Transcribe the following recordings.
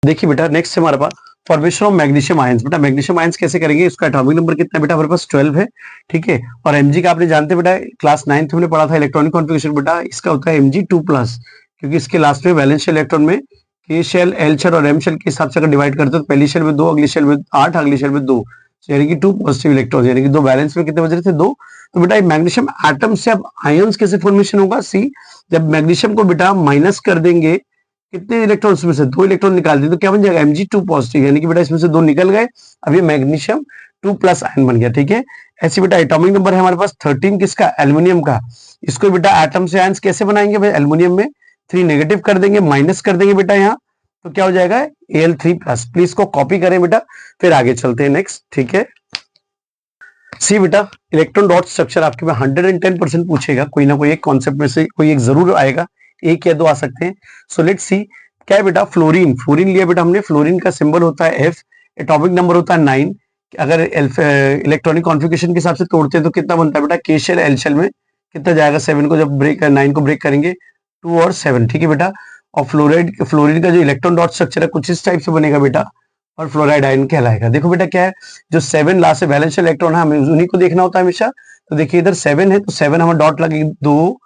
देखिए बेटा नेक्स्ट हमारे पास फॉर्मेशन ऑफ मैग्नीशियम आयंस। बेटा मैग्नीशियम आयंस कैसे करेंगे, इसका एटॉमिक नंबर कितना है बेटा, हमारे पास 12 है, ठीक है। और एमजी का आपने जानते बेटा क्लास 9th में पढ़ा था इलेक्ट्रॉनिक कॉन्फ़िगरेशन, बेटा इसका होता है Mg2+, क्योंकि इसके लास्ट में वैलेंस शेल इलेक्ट्रॉन में के शेल, एल शेल और एम शेल के हिसाब से अगर डिवाइड करते हो तो पहली शेल में 2, अगली शेल में 8, अगली शेल में 2, यानी कि 2 पॉजिटिव इलेक्ट्रॉन, यानी कि 2 वैलेंस में कितने बज रहे थे, 2। तो बेटा मैग्नीशियम एटम से अब आयंस कैसे फॉर्मेशन होगा, सी जब मैग्नीशियम को बेटा माइनस कर देंगे कितने इलेक्ट्रॉन्स में से 2 इलेक्ट्रॉन निकाल दिए तो क्या बन जाएगा Mg2+, यानी कि बेटा इसमें से 2 निकल गए, अब ये मैग्नीशियम 2+ आयन बन गया, ठीक है। ऐसे बेटा एटॉमिक नंबर है हमारे पास 13 किसका, एल्युमिनियम का। इसको बेटा एटम से आयंस कैसे बनाएंगे भाई, एल्युमिनियम में 3 नेगेटिव कर देंगे, माइनस कर देंगे बेटा यहाँ, तो क्या हो जाएगा Al3+। प्लीज इसको कॉपी करें बेटा, फिर आगे चलते हैं नेक्स्ट, ठीक है। सी बेटा इलेक्ट्रॉन डॉट स्ट्रक्चर आपके में 110% पूछेगा, कोई ना कोई एक कॉन्सेप्ट में से कोई एक जरूर आएगा, एक या दो आ सकते हैं। सो लेट्स सी क्या है बेटा, फ्लोरीन। फ्लोरीन लिया बेटा हमने, फ्लोरीन का सिंबल होता है F, एटॉमिक नंबर होता है 9। अगर इलेक्ट्रॉनिक कॉन्फ़िगरेशन के हिसाब से तोड़ते हैं तो कितना बनता है बेटा, K शेल L शेल में कितना जाएगा, 7 को जब ब्रेक 9 को ब्रेक करेंगे 2 और 7, ठीक है बेटा। और फ्लोरीन का जो इलेक्ट्रॉन डॉट स्ट्रक्चर है कुछ इस टाइप से बनेगा बेटा, और फ्लोराइड आयन कहलाएगा। देखो बेटा क्या है, जो 7 लास्ट से वैलेंस इलेक्ट्रॉन है हमें उन्हीं को देखना होता है हमेशा। तो देखिए इधर 7 है तो 7 हमें डॉट लगेगी, 2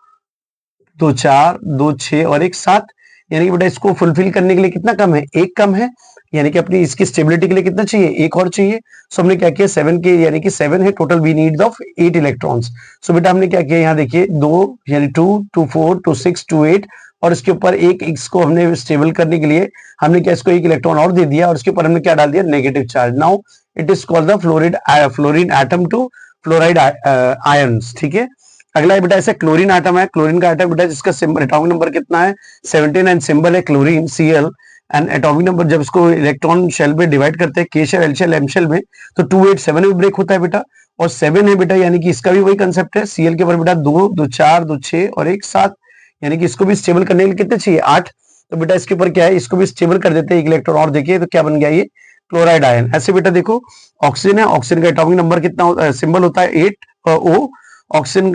2 4 2 6 और 1 7, यानी कि बेटा इसको फुलफिल करने के लिए कितना कम है, 1 कम है, यानी कि अपनी इसकी स्टेबिलिटी के लिए कितना चाहिए, 1 और चाहिए। सो हमने क्या किया 7 के, यानी कि 7 है total, we need of 8 electrons. So बेटा हमने क्या किया यहाँ देखिए 2 यानी 2 2 4 2 6 2 8, और इसके ऊपर एक इसको हमने स्टेबल करने के लिए हमने क्या इसको 1 इलेक्ट्रॉन और दे दिया, और इसके ऊपर हमने क्या डाल दिया, negative charge. Now it is called the fluorine atom to fluoride ions, ठीक है। अगला है बेटा ऐसे क्लोरीन एटम है, क्लोरीन का एटम बेटा जिसका एटॉमिक नंबर कितना है 17 एंड सिंबल है chlorine Cl, and atomic number जब इसको इलेक्ट्रॉन शेल में डिवाइड करते हैं K shell L shell M shell में तो 287 में ब्रेक होता है बेटा, और 7 है बेटा, यानी कि इसका भी वही कंसेप्ट है, Cl के ऊपर बेटा 2 2 4 2 6 और 1 7, यानी कि इसको भी स्टेबल करने के लिए कितने चाहिए 8। तो बेटा इसके ऊपर क्या है, इसको भी स्टेबल कर देते हैं, एक इलेक्ट्रॉन और देखिए तो क्या बन गया ये क्लोराइड आयन। ऐसे बेटा देखो ऑक्सीजन है, ऑक्सीजन का एटॉमिक नंबर कितना सिंबल होता है 8 O, ऑक्सीजन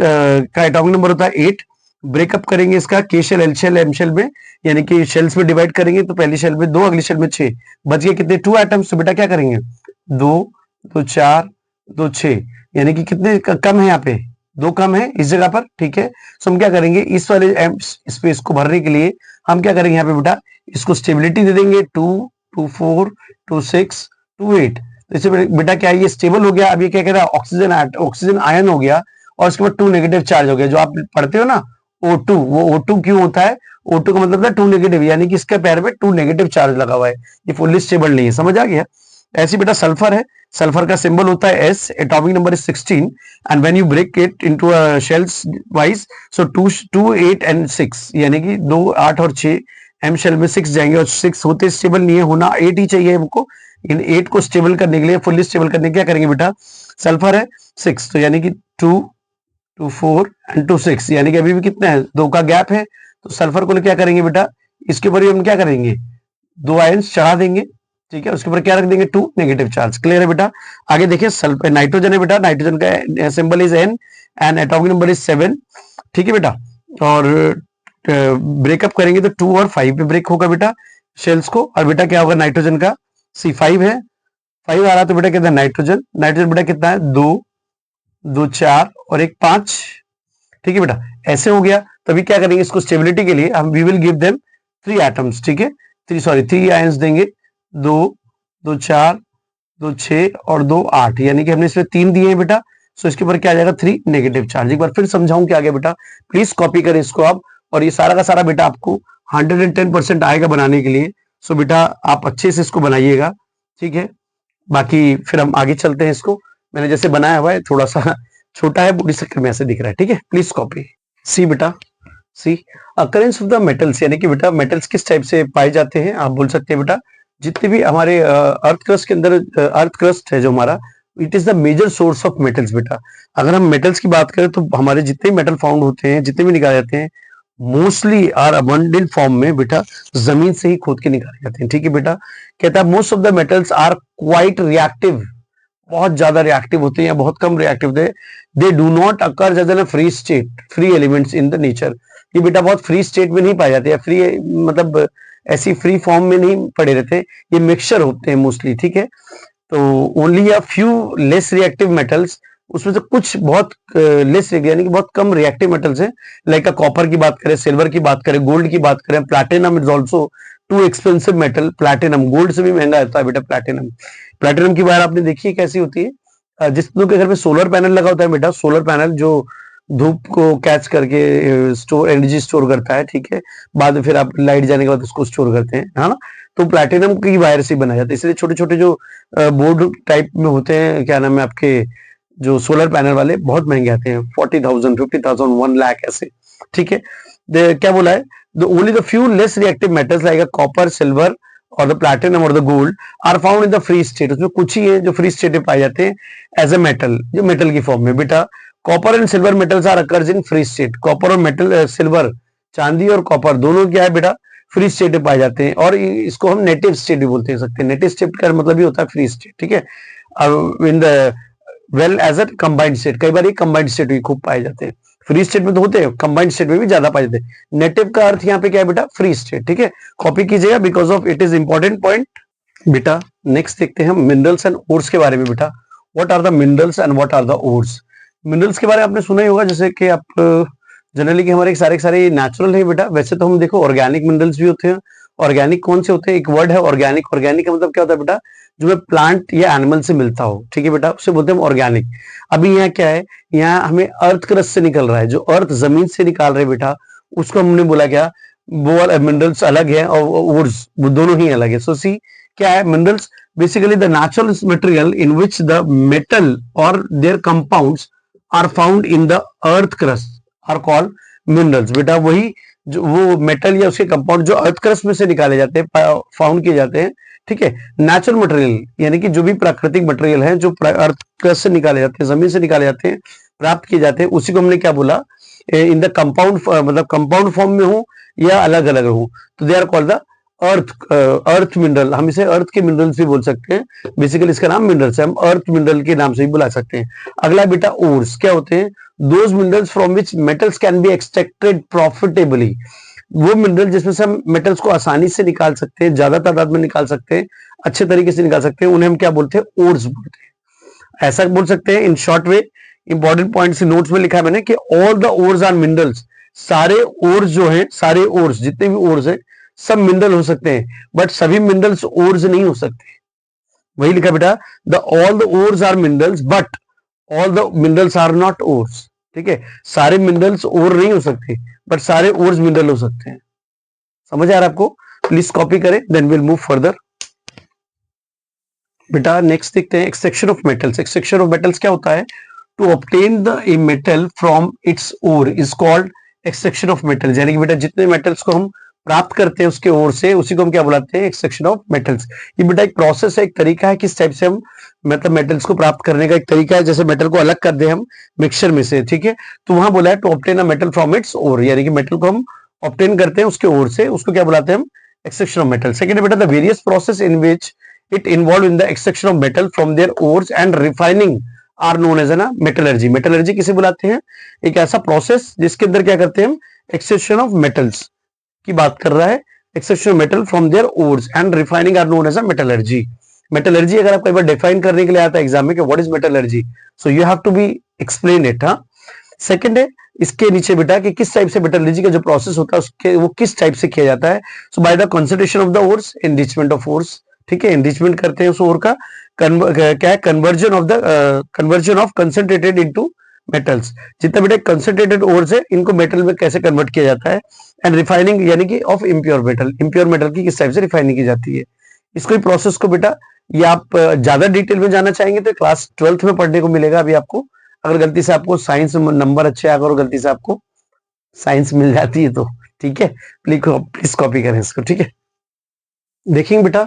का एटॉमिक नंबर होता है 8। ब्रेकअप करेंगे इसका K shell L shell M shell में, यानी कि शेल्स में डिवाइड करेंगे तो पहली शेल में 2, अगली शेल में 6, बच गए कितने 2 एटम्स। तो बेटा क्या करेंगे 2 2 4 2 6, यानी कि कितने कम है यहाँ पे 2 कम है इस जगह पर, ठीक है। सो हम क्या करेंगे इस वाले स्पेस को भरने के लिए हम क्या करेंगे यहाँ पे बेटा इसको स्टेबिलिटी दे देंगे 2 2 4 2 6 2 8। इससे बेटा क्या है ये स्टेबल हो गया। अब ये क्या कह रहा है ऑक्सीजन आयन हो गया, और उसके बाद 2 नेगेटिव चार्ज हो गया, जो आप पढ़ते हो ना O2, वो O2 क्यों होता है, O2 का मतलब है 2 नेगेटिव, यानी कि इसके पैर में 2 नेगेटिव चार्ज लगा हुआ है, ये फुल्ली स्टेबल नहीं है, समझ आ गया। ऐसे बेटा सल्फर है, सल्फर का सिंबल होता है S, atomic number is 16, and when you break it into shells wise so 2 8 and 6, यानी कि 2 8 और 6 M शेल में 6 जाएंगे, और 6 होते स्टेबल नहीं है, होना 8 ही चाहिए हमको। इन 8 को स्टेबल करने के लिए, फुल्ली स्टेबल करने के क्या करेंगे बेटा, सल्फर है 6, तो यानी कि 2 2 4 एंड 2 6, यानी कि अभी भी कितना है 2 का गैप है, तो सल्फर को क्या करेंगे बेटा इसके ऊपर हम क्या करेंगे 2 आयंस चढ़ा देंगे, ठीक है। उसके ऊपर क्या रख देंगे 2 नेगेटिव चार्ज। क्लियर है बेटा। आगे देखिए सल्फर नाइट्रोजन है बेटा, नाइट्रोजन का symbol is N and atomic number is 7, ठीक है बेटा। और ब्रेकअप करेंगे तो 2 और 5 पे ब्रेक होगा बेटा शेल्स को, और बेटा क्या होगा नाइट्रोजन का C5 है, 5 आ रहा तो बेटा कितना नाइट्रोजन, नाइट्रोजन बेटा कितना है 2 2 4 और 1 5, ठीक है बेटा। ऐसे हो गया, तभी क्या करेंगे इसको स्टेबिलिटी के लिए हम we will give them 3 atoms, ठीक है, 3 आयंस देंगे, 2 2 4 2 6 और 2 8, यानी कि हमने इसमें 3 दिए हैं बेटा। सो इसके ऊपर क्या आ जाएगा 3 नेगेटिव चार्ज। एक बार फिर समझाऊं क्या आगे बेटा, प्लीज कॉपी करें इसको आप, और ये सारा का सारा बेटा आपको 110% आएगा बनाने के लिए। सो बेटा आप अच्छे से इसको बनाइएगा, ठीक है। बाकी फिर हम आगे चलते हैं। इसको मैंने जैसे बनाया हुआ है थोड़ा सा छोटा है, बूढ़ी शक्ल में ऐसे दिख रहा है, ठीक है। Please copy. सी बेटा see occurrence of the metals, यानी कि बेटा मेटल्स किस टाइप से पाए जाते हैं, आप बोल सकते हैं बेटा जितने भी हमारे अर्थ क्रस्ट के अंदर अर्थ क्रस्ट है जो हमारा, it is the major source of metals बेटा। अगर हम मेटल्स की बात करें तो हमारे जितने मेटल फाउंड होते हैं, जितने भी निकाले जाते हैं, मोस्टली आर अबंडेंट फॉर्म में बेटा जमीन से ही खोद के निकाले जाते हैं, ठीक है बेटा। कहता है most of the metals are quite reactive, बहुत ज्यादा रिएक्टिव होते हैं या बहुत कम रिएक्टिव होते हैं। They do not occur as an free state, free elements in the nature, ये बेटा बहुत फ्री स्टेट में नहीं पाए जाते, या फ्री मतलब ऐसी फ्री फॉर्म में नहीं पड़े रहते, ये मिक्सचर होते हैं मोस्टली, ठीक है। तो only a few less reactive metals, उसमें से कुछ बहुत लेस यानी कि बहुत कम रिएक्टिव मेटल्स हैं, लाइक कॉपर की बात करें, सिल्वर की बात करें, गोल्ड की बात करें, platinum is also too expensive metal, platinum gold से भी महंगा होता है बेटा प्लैटिनम। प्लैटिनम की वायर आपने देखी है कैसी होती है, जिस लोग के घर में सोलर पैनल लगा होता है बेटा, सोलर पैनल जो धूप को कैच करके स्टोर एनर्जी स्टोर करता है, ठीक है, बाद में फिर आप लाइट जाने के बाद उसको स्टोर करते हैं, है ना, तो प्लैटिनम की वायर से बनाया जाता है। इसलिए छोटे छोटे जो बोर्ड टाइप में होते हैं, क्या नाम है आपके, जो सोलर पैनल वाले बहुत महंगे आते हैं, 40,000 50,000 1 लाख ऐसे, ठीक है। क्या बोला है, the only the few less reactive metals like copper, silver और द प्लैटिनम और the gold are found in the free state, उसमें कुछ ही है जो फ्री स्टेट में पाए जाते हैं एज ए मेटल, जो मेटल की फॉर्म में। बेटा copper and silver metals are occurs in free state, copper और मेटल सिल्वर, चांदी और कॉपर दोनों क्या है बेटा, फ्री स्टेट में पाए जाते हैं, और इसको हम नेटिव स्टेट भी बोलते हैं सकते हैं। नेटिव स्टेट का मतलब भी होता है फ्री स्टेट, ठीक है। In the well as a combined state, कई बार ये कंबाइंड स्टेट भी खूब पाए जाते हैं, फ्री स्टेट में तो होते हैं, कंबाइंड स्टेट में भी ज्यादा पाए जाते हैं। नेटिव का अर्थ यहाँ पे क्या है बेटा, फ्री स्टेट, ठीक है, कॉपी कीजिएगा because of it is important point. बेटा नेक्स्ट देखते हैं हम मिनरल्स एंड ओर्स के बारे में। बेटा what are the minerals and what are the ores. Minerals के बारे में आपने सुना ही होगा, जैसे कि आप जनरली कि हमारे सारे नेचुरल है बेटा, वैसे तो हम देखो ऑर्गेनिक मिनरल्स भी होते हैं। ऑर्गेनिक कौन से होते हैं, एक वर्ड है ऑर्गेनिक, ऑर्गेनिक का मतलब क्या होता है बेटा, जो प्लांट या एनिमल से मिलता हो, ठीक है बेटा, उसे बोलते हैं ऑर्गेनिक। अभी यहाँ क्या है, यहाँ हमें अर्थ क्रस्ट से निकल रहा है, जो अर्थ जमीन से निकाल रहे बेटा, उसको हमने बोला क्या, वो मिनरल्स अलग है और ओर्स वो दोनों ही अलग है। सो सी क्या है, minerals basically the natural material in which the metal और their compounds are found in the earth crust are called minerals. बेटा वही जो वो मेटल या उसके कंपाउंड जो अर्थ क्रस्ट में से निकाले जाते हैं, फाउंड किए जाते हैं, ठीक है। नेचुरल मटेरियल यानी कि जो भी प्राकृतिक मटेरियल है, जो अर्थ क्रस्ट से निकाले जाते हैं, जमीन से निकाले जाते हैं, प्राप्त किए जाते हैं, उसी को हमने क्या बोला, इन द कंपाउंड, मतलब कंपाउंड फॉर्म में हो या अलग अलग हो, तो they are called the earth mineral. हम इसे अर्थ के मिनरल्स भी बोल सकते हैं, बेसिकली इसका नाम मिनरल्स है, हम अर्थ मिनरल के नाम से भी बुला सकते हैं। अगला बेटा ओर्स क्या होते हैं, those minerals from which metals can be extracted profitably, वो मिनरल जिसमें से हम मेटल्स को आसानी से निकाल सकते हैं, ज्यादा तादाद में निकाल सकते हैं, अच्छे तरीके से निकाल सकते हैं, उन्हें हम क्या बोलते हैं, ओर्स बोलते हैं। ऐसा बोल सकते हैं in short way, important points notes में लिखा है मैंने कि all the ores are minerals, सारे ओर्स जो हैं, सारे ओर्स जितने भी ओर्स हैं सब मिनरल हो सकते हैं, बट सभी मिनरल्स ओर्स नहीं हो सकते। वही लिखा बेटा, the all the ores are minerals but all the minerals are not ores, ठीक है, सारे मिनरल्स ओर नहीं हो सकते बट सारे ओर्स मिनरल हो सकते हैं। समझ आ रहा है आपको, प्लीज कॉपी करें, देन विल मूव फर्दर। बेटा नेक्स्ट देखते हैं extraction of metals. Extraction of metals क्या होता है, to obtain the a metal from its ore is called extraction of metals, यानी कि बेटा जितने मेटल्स को हम प्राप्त करते हैं उसके ओर से, उसी को हम क्या बुलाते हैं, एक्सट्रैक्शन ऑफ मेटल्स। ये बेटा एक प्रोसेस है, एक तरीका है, किस टाइप से हम मतलब मेटल्स को प्राप्त करने का एक तरीका है। जैसे मेटल को अलग कर दे हम मिक्सचर में से, ठीक है, तो वहां बोला है to obtain a metal from its ore, यानी कि मेटल को हम ऑब्टेन करते हैं उसके ओर से, उसको क्या बुलाते हैं हम, एक्सट्रैक्शन ऑफ मेटल। सेकंड बेटा the various process in which it involve in the extraction of metal from their ores and refining are known as ना मेटलर्जी। मेटलर्जी किसे बुलाते हैं, एक ऐसा प्रोसेस जिसके अंदर क्या करते हैं हम, एक्सट्रैक्शन ऑफ मेटल्स की बात कर रहा है, extraction of metal from their ores and refining are known as a metallurgy. Metallurgy अगर आप कई बार डिफाइन करने के लिए आता है एग्जाम में कि what is metallurgy, so you have to be explain it. हाँ, सेकंड है इसके नीचे बेटा कि किस टाइप से मेटलर्जी का जो प्रोसेस होता है उसके वो किस टाइप से किया जाता है। So by the concentration of the ores, enrichment of ores, ठीक है, एनरिचमेंट करते हैं उस ओर का, क्या है, conversion of concentrated into metals. जितना बेटा कंसंट्रेटेड ओर्स है इनको मेटल में कैसे कन्वर्ट किया जाता है, एंड रिफाइनिंग यानी कि of impure metal, impure metal की किस टाइप से रिफाइनिंग की जाती है। इसको प्रोसेस को बेटा ये आप ज्यादा डिटेल में जानना चाहेंगे तो क्लास 12th में पढ़ने को मिलेगा। अभी आपको अगर गलती से आपको साइंस नंबर अच्छे आकर और गलती से आपको साइंस मिल जाती है तो ठीक है, प्लीज कॉपी करें इसको, ठीक है। देखेंगे बेटा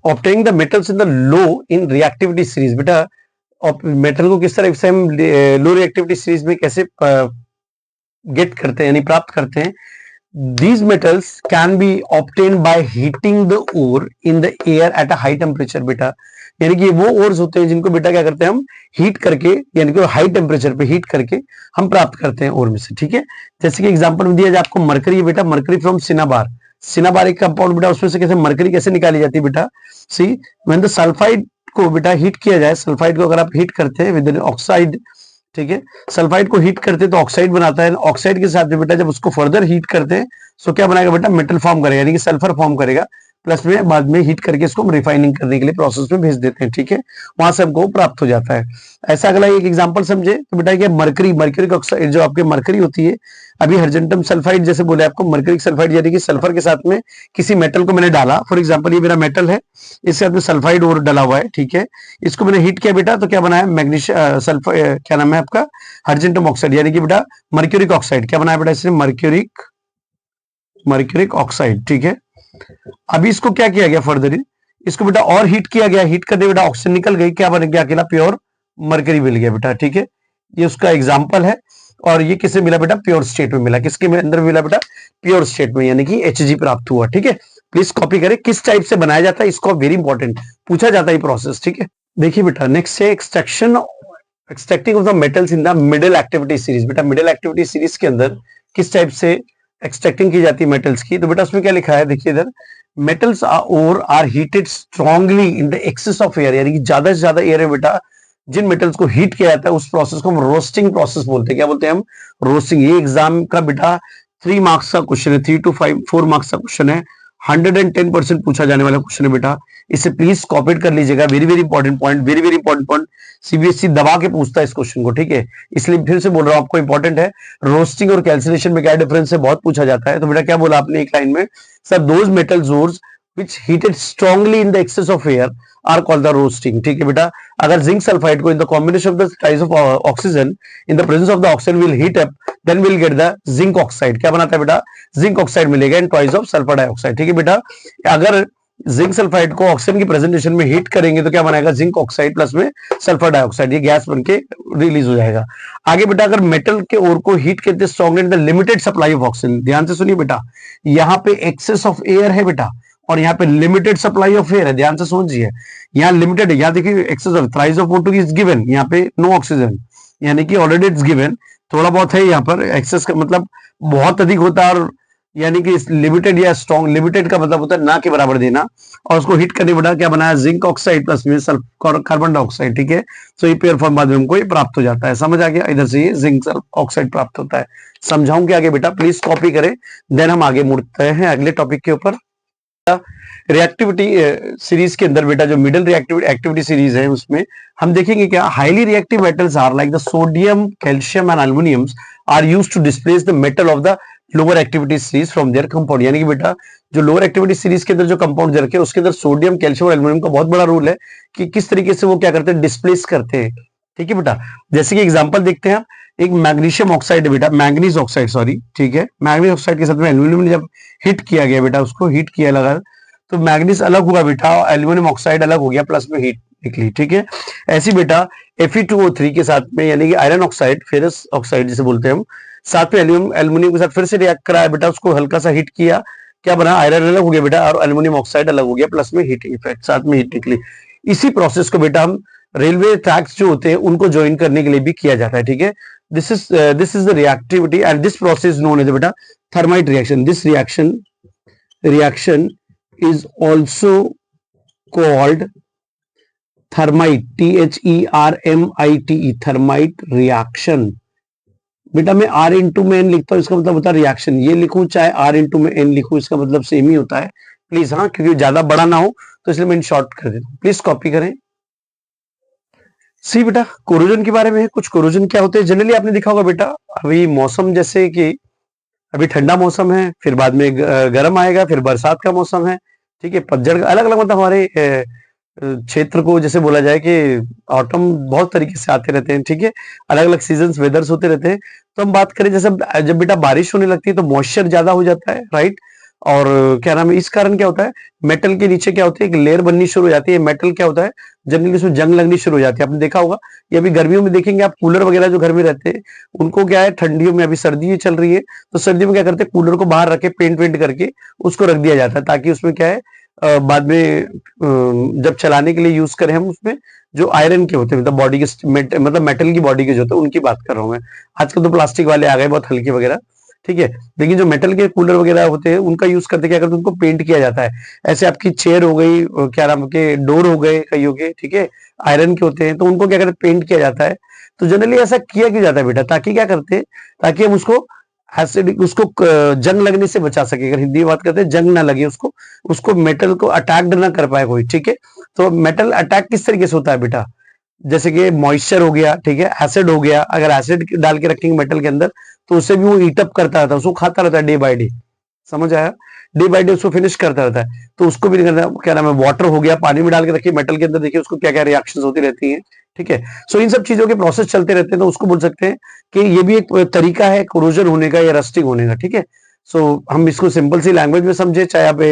obtaining the metals in the low in reactivity series. बेटा मेटल को किस तरह से हम लो रिएक्टिविटी सीरीज में कैसे गेट करते हैं यानी प्राप्त करते हैं। These metals can be obtained by heating the ore in the air at a high temperature। बेटा यानी कि वो ओर्स होते हैं जिनको बेटा क्या करते हैं हम हीट करके, यानी कि हाई टेम्परेचर पे हीट करके हम प्राप्त करते हैं ओर में से, ठीक है। जैसे कि एग्जांपल में दिया जाए आपको मरकरी, बेटा मरकरी फ्रॉम सिनाबार, सिनाबारिक कंपाउंड बेटा उसमें से कैसे मरकरी कैसे निकाली जाती है बेटा, सी व्हेन द सल्फाइड को बेटा हीट किया जाए, सल्फाइड को अगर आप हीट करते हैं विद ऑक्साइड, ठीक है, सल्फाइड को हीट करते हैं तो ऑक्साइड बनाता है, ऑक्साइड के साथ में बेटा जब उसको फर्दर हीट करते हैं तो क्या बनाएगा बेटा, मेटल फॉर्म करेगा, यानी कि सल्फर फॉर्म करेगा, प्लस में बाद में हीट करके इसको हम रिफाइनिंग करने के लिए प्रोसेस में भेज देते हैं, ठीक है, वहां से हमको प्राप्त हो जाता है। ऐसा अगला एक एग्जांपल समझे तो बेटा ये मरकरी, मरकरी ऑक्साइड जो आपके मरकरी होती है, अभी हर्जेंटम सल्फाइड जैसे बोले आपको, मरकरी सल्फाइड यानी कि सल्फर के साथ में किसी मेटल को मैंने डाला, फॉर एग्जांपल ये मेरा मेटल है, इसके साथ में सल्फाइड और डला हुआ है, ठीक है, इसको मैंने हीट किया बेटा तो क्या बनाया, मैग्नीशियम सल्फर, क्या नाम है आपका, हर्जेंटम ऑक्साइड, यानी कि बेटा मर्क्यूरिक ऑक्साइड, क्या बनाया बेटा इसने, मर्क्यूरिक ऑक्साइड, ठीक है। अभी इसको क्या किया गया फर्दर, इसको बेटा और हीट किया गया, हीट करने बेटा ऑक्सीजन निकल गई, क्या बन गया, अकेला प्योर मरकरी मिल गया बेटा, ठीक है, ये उसका एग्जांपल है। और ये किसे मिला बेटा, प्योर स्टेट में मिला, किसके अंदर मिला बेटा, प्योर स्टेट में, यानी कि Hg प्राप्त हुआ, ठीक है। प्लीज कॉपी करें, किस टाइप से बनाया जाता है, इसको वेरी इंपॉर्टेंट पूछा जाता है प्रोसेस, ठीक है। देखिए बेटा नेक्स्ट है extracting of the metals in the middle activity series, बेटा मिडिल एक्टिविटी सीरीज के अंदर किस टाइप से एक्सट्रैक्टिंग की जाती है मेटल्स की, तो बेटा उसमें क्या लिखा है, देखिए इधर, मेटल्स और are heated strongly in the excess of air, यानी कि ज्यादा से ज्यादा एयर है बेटा, जिन मेटल्स को हीट किया जाता है उस प्रोसेस को हम रोस्टिंग प्रोसेस बोलते हैं, क्या बोलते हैं हम, रोस्टिंग। ये एग्जाम का बेटा 3 मार्क्स का क्वेश्चन है, 3 to 4 मार्क्स का क्वेश्चन है, 110% पूछा जाने वाला क्वेश्चन है बेटा, इसे प्लीज कॉपी कर लीजिएगा, very very important point, very very important point, CBSE दबा के पूछता है इस क्वेश्चन को, ठीक है, इसलिए फिर से बोल रहा हूं आपको इंपॉर्टेंट है। रोस्टिंग और कैल्सिनेशन में क्या डिफरेंस है, बहुत पूछा जाता है, तो बेटा क्या बोला आपने एक लाइन में, sir those metals ores which heated strongly in the excess of air are called the roasting, ठीक है बेटा। अगर जिंक सल्फाइड को in the combination of the twice of oxygen in the presence of the oxygen will heat up, then we'll get the zinc oxide, क्या बनाता है बेटा, zinc oxide मिलेगा and twice of sulphur dioxide, ठीक है बेटा। अगर जिंक सल्फाइड को ऑक्सीजन की प्रेजेंटेशन में हीट करेंगे तो क्या बनाएगा, जिंक ऑक्साइड प्लस में सल्फर डाइऑक्साइड, ये गैस बनके रिलीज हो जाएगा। आगे बेटा अगर मेटल के ओर को हीट करते strongly in the limited supply of oxygen, ध्यान से सुनिए बेटा, यहाँ पे एक्सेस ऑफ एयर है बेटा और यहाँ पे लिमिटेड सप्लाई ऑफ एयर है, ध्यान से समझिए, यहाँ लिमिटेड है, यहाँ देखिए excess of thrice of O2 is given, यहाँ पे नो ऑक्सीजन, यानी कि ऑलरेडी इट्स गिवन, थोड़ा बहुत है यहाँ पर एक्सेस का मतलब बहुत अधिक होता है, और यानी कि लिमिटेड या स्ट्रॉन्ग, लिमिटेड का मतलब होता है ना के बराबर देना, और उसको हिट करने बेटा क्या बनाया, जिंक ऑक्साइड प्लस में कार्बन डाइऑक्साइड, ठीक है, तो ये पेयर फॉर्म बाद में हमको ये प्राप्त हो जाता है, समझ आ गया, इधर से ये जिंक ऑक्साइड प्राप्त होता है। समझाऊं कि आगे बेटा, प्लीज कॉपी करें, देन हम आगे मुड़ते हैं अगले टॉपिक के ऊपर। रिएक्टिविटी सीरीज के अंदर बेटा जो मिडिल एक्टिविटी सीरीज है उसमें हम देखेंगे क्या, highly reactive metals are like the sodium, calcium and aluminiums are used to displace the metal of the lower activity series from their compound, यानी कि बेटा जो लोअर एक्टिविटी सीरीज के अंदर जो कंपाउंड रखे उसके अंदर सोडियम, कैल्शियम और एल्युमिनियम का बहुत बड़ा रोल है कि किस तरीके से वो क्या करते हैं, डिस्प्लेस करते हैं, ठीक है बेटा। जैसे कि एग्जांपल देखते हैं, एक मैग्नीशियम ऑक्साइड है बेटा, मैंगनीज ऑक्साइड सॉरी, ठीक है, मैंगनीज ऑक्साइड के साथ में एल्युमिनियम जब हिट किया गया बेटा, उसको हिट किया लगा तो मैग्नीज अलग हुआ बेटा, एल्युमिनियम ऑक्साइड अलग हो गया, प्लस में हीट निकली, ठीक है। ऐसी बेटा Fe2O3 के साथ में यानी कि आयरन ऑक्साइड, फेरस ऑक्साइड जिसे बोलते हैं हम, साथ में एल्युमिनियम के साथ फिर से रिएक्ट कराया बेटा, उसको हल्का सा हिट किया, क्या बना, आयरन अलग हो गया बेटा और एल्युमिनियम ऑक्साइड अलग हो गया, प्लस में हीटिंग इफेक्ट, साथ में हीट निकली। इसी प्रोसेस को बेटा हम रेलवे ट्रैक्स जो होते हैं उनको ज्वाइन करने के लिए भी किया जाता है, ठीक है। This is the reactivity and this process known as बेटा thermite reaction. This reaction is also called thermite, THERMITE, thermite reaction। बेटा मैं R इंटू में N लिखता हूँ, इसका मतलब होता है रिएक्शन, ये लिखूं चाहे R इंटू में N लिखूं, इसका मतलब सेम ही होता है, प्लीज, हाँ, क्योंकि ज्यादा बड़ा ना हो तो इसलिए मैं इन शॉर्ट कर देता हूँ, प्लीज कॉपी करें। सी बेटा कोरोजन के बारे में है, कुछ कोरोजन क्या होते हैं, जनरली आपने देखा होगा बेटा, अभी मौसम जैसे कि अभी ठंडा मौसम है, फिर बाद में गर्म आएगा, फिर बरसात का मौसम है, ठीक है, पतझड़ का अलग अलग, मतलब हमारे क्षेत्र को जैसे बोला जाए कि ऑटम बहुत तरीके से आते रहते हैं, ठीक है, अलग अलग सीजन्स वेदर्स होते रहते हैं। तो हम बात करें जैसे जब बेटा बारिश होने लगती है तो मॉइस्चर ज्यादा हो जाता है, राइट, और क्या नाम है, इस कारण क्या होता है, मेटल के नीचे क्या होता है, एक लेयर बननी शुरू हो जाती है, मेटल क्या होता है, जनरली उसमें जंग लगनी शुरू हो जाती है, आपने देखा होगा, ये अभी गर्मियों में देखेंगे आप, कूलर वगैरह जो घर में रहते हैं उनको क्या है, ठंडियों में अभी सर्दी चल रही है तो सर्दियों में क्या करते हैं, कूलर को बाहर रख के पेंट वेंट करके उसको रख दिया जाता है, ताकि उसमें क्या है बाद में जब चलाने के लिए यूज करें हम, उसमें जो आयरन के होते हैं, मतलब बॉडी के मतलब मेटल की बॉडी के जो होते हैं उनकी बात कर रहा हूं मैं, आजकल तो प्लास्टिक वाले आ गए बहुत हल्के वगैरह, ठीक है। लेकिन जो मेटल के कूलर वगैरह होते हैं उनका यूज करते क्या करते हैं, उनको पेंट किया जाता है। ऐसे आपकी चेयर हो गई, क्या नाम के डोर हो गए कईयों के, ठीक है, आयरन के होते हैं, तो उनको क्या करते हैं, पेंट किया जाता है। तो जनरली ऐसा किया क्यों जाता है बेटा, ताकि क्या करते हैं, ताकि हम उसको एसिड उसको जंग लगने से बचा सके। अगर हिंदी में बात करते हैं, जंग ना लगे उसको, उसको मेटल को अटैक ना कर पाए कोई, ठीक है। तो मेटल अटैक किस तरीके से होता है बेटा, जैसे कि मॉइस्चर हो गया, ठीक है, एसिड हो गया, अगर एसिड डाल के रखेंगे मेटल के अंदर तो उसे भी वो ईट अप करता रहता है, उसको खाता रहता है डे बाय डे, समझ आया, डे बाय डे उसको फिनिश करता रहता है। तो उसको भी नहीं करना, क्या नाम है, वाटर हो गया, पानी में डाल के रखिए मेटल के अंदर, देखिए उसको क्या क्या रिएक्शंस होती रहती हैं, ठीक है। सो इन सब चीजों के प्रोसेस चलते रहते हैं, तो उसको बोल सकते हैं कि ये भी एक तरीका है कोरोजन होने का या रस्टिंग होने का, ठीक है। सो हम इसको सिंपल सी लैंग्वेज में समझे, चाहे आप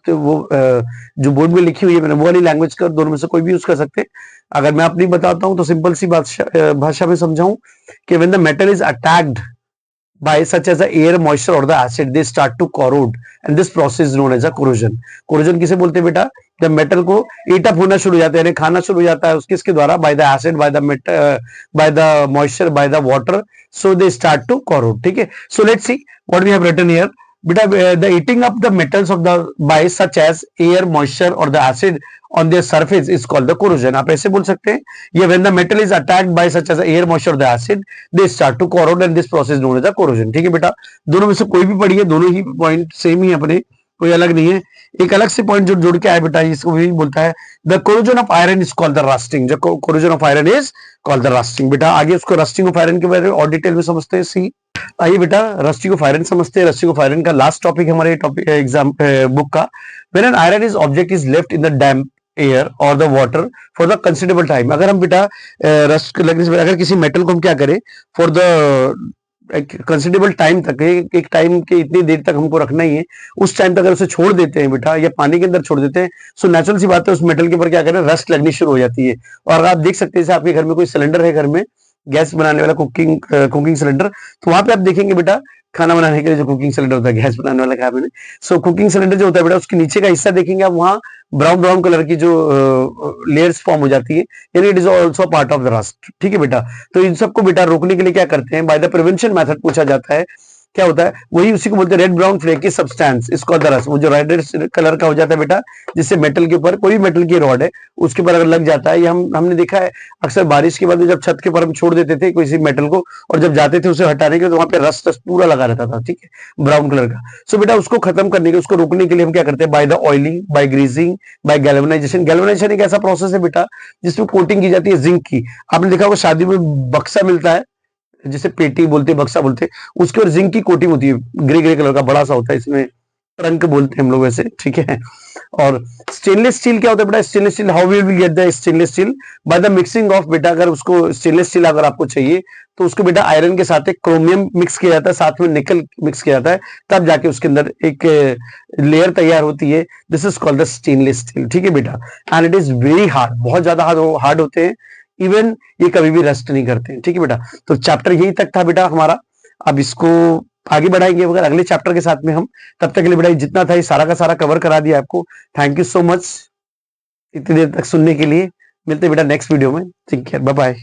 तो वो जो बोर्ड में लिखी हुई है मैंने वो वाली लैंग्वेज कर, दोनों में से कोई भी यूज कर सकते हैं। अगर मैं अपनी बताता हूं तो सिंपल सी भाषा में समझाऊं कि when the metal is attacked by such as the air, moisture or the acid, they start to corrode and this process is known as a corrosion. corrosion किसे बोलते हैं बेटा, जब मेटल को ईट अप होना शुरू हो जाता है, यानी खाना शुरू हो जाता है उसके इसके द्वारा, by the acid, by the by the moisture, by the water, so they start to corrode, ठीक है। So let's see what we have written here. बेटा the eating up the metals of the by such as air, moisture or the acid on their surface is called the corrosion. आप ऐसे बोल सकते हैं, ये when the metal is attacked by such as air, moisture or the acid, they start to corrode and this process known as a corrosion. ठीक है बेटा, दोनों में से कोई भी पढ़िए, दोनों ही पॉइंट सेम ही अपने, कोई अलग नहीं है। एक अलग से पॉइंट जो जुड़ के आए बेटा, इसको भी बोलता है the corrosion of iron is called the rusting. जो corrosion of iron is called the rusting. बेटा आगे उसको रस्टिंग ऑफ आयरन के बारे में और डिटेल में समझते हैं। सी आइए बेटा रस्टिंग ऑफ आयरन समझते हैं। रस्टिंग ऑफ आयरन का लास्ट टॉपिक हमारे टॉपिक एग्जाम बुक का, when an iron is object is left in the damp air और the water for the considerable time. अगर हम बेटा रस्ट लगने से अगर किसी मेटल को हम क्या करें, फॉर द कंसिडरेबल टाइम तक, एक टाइम के इतनी देर तक हमको रखना ही है, उस टाइम तक अगर उसे छोड़ देते हैं बेटा या पानी के अंदर छोड़ देते हैं, सो नेचुरल सी बात है उस मेटल के ऊपर क्या करें, रस्ट लगनी शुरू हो जाती है। और आप देख सकते हैं जैसे आपके घर में कोई सिलेंडर है, घर में गैस बनाने वाला कुकिंग सिलेंडर, तो वहां पे आप देखेंगे बेटा खाना बनाने के लिए जो कुकिंग सिलेंडर होता है, गैस बनाने वाला कहा मैंने, सो कुकिंग सिलेंडर जो होता है बेटा उसके नीचे का हिस्सा देखेंगे आप, वहां ब्राउन ब्राउन कलर की जो लेयर्स फॉर्म हो जाती है, यानी it is also part of the rust. ठीक है बेटा, तो इन सबको बेटा रोकने के लिए क्या करते हैं, बाय द प्रिवेंशन मेथड पूछा जाता है, क्या होता है वही उसी को बोलते हैं रेड ब्राउन फ्लेकी सब्सटेंस, इसको द रस्ट, वो जो रेड कलर का हो जाता है बेटा, जिससे मेटल के ऊपर कोई मेटल की रॉड है उसके ऊपर अगर लग जाता है, ये हमने देखा है अक्सर बारिश के बाद जब छत के ऊपर हम छोड़ देते थे किसी मेटल को और जब जाते थे उसे हटाने के तो वहां पे रस्ट पूरा लगा रहता था, ठीक है, ब्राउन कलर का। सो बेटा उसको खत्म करने के, उसको रोकने के लिए हम क्या करते हैं, by the oiling, by greasing, by galvanization. Galvanization एक ऐसा प्रोसेस है बेटा जिसमें कोटिंग की जाती है जिंक की। आपने देखा होगा शादी में बक्सा मिलता है जिसे पेटी बोलते हैं, बक्सा बोलते हैं, उसके ऊपर जिंक की कोटिंग होती है, ग्रे ग्रे कलर का बड़ा सा होता है, इसमें ट्रंक बोलते हैं हम लोग वैसे, ठीक है। और स्टेनलेस स्टील क्या होता है बेटा, stainless steel how will we get the stainless steel, by the mixing of बेटा, अगर उसको स्टेनलेस स्टील अगर आपको चाहिए तो उसको बेटा आयरन के साथ एक क्रोमियम मिक्स किया जाता है, साथ में निकल मिक्स किया जाता है, तब जाके उसके अंदर एक लेयर तैयार होती है, this is called the stainless steel. ठीक है बेटा, and it is very hard, बहुत ज्यादा हार्ड होते हैं, इवन ये कभी भी रस्ट नहीं करते हैं। ठीक है बेटा, तो चैप्टर यही तक था बेटा हमारा, अब इसको आगे बढ़ाएंगे अगर अगले चैप्टर के साथ में हम, तब तक के लिए बेटा जितना था ये सारा का सारा कवर करा दिया आपको। थैंक यू सो मच इतनी देर तक सुनने के लिए, मिलते हैं बेटा नेक्स्ट वीडियो में, टेक केयर, बाय बाय।